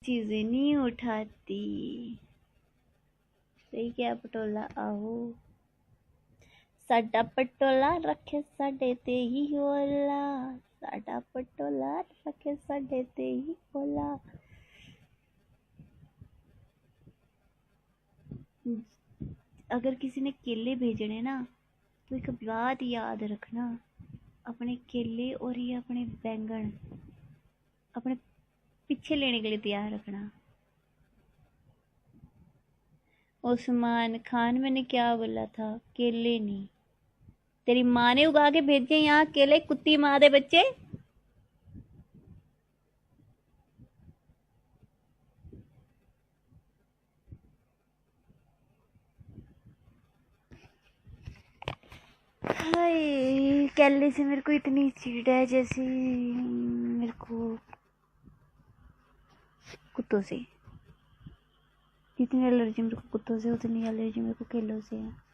चीजें नहीं उठाती। सही क्या पटोला आओ। साडा पटोला रखे साडे ते ही ओला, साडा पटोला रखे साडे ते ही ओला। अगर किसी ने केले भेजने ना तो एक बात याद रखना, अपने केले और ये अपने बैंगन अपने पीछे लेने के लिए तैयार रखना। उस्मान खान मैंने क्या बोला था, केले नहीं। तेरी माँ ने उगा के भेजे यहाँ केले, कुत्ती माँ दे बच्चे। हाय, केले से मेरे को इतनी चिढ़ है जैसे मेरे को कुत्तों से। जितनी एलर्जी मेरे को कुत्तों से उतनी एलर्जी मेरे को केलों से है।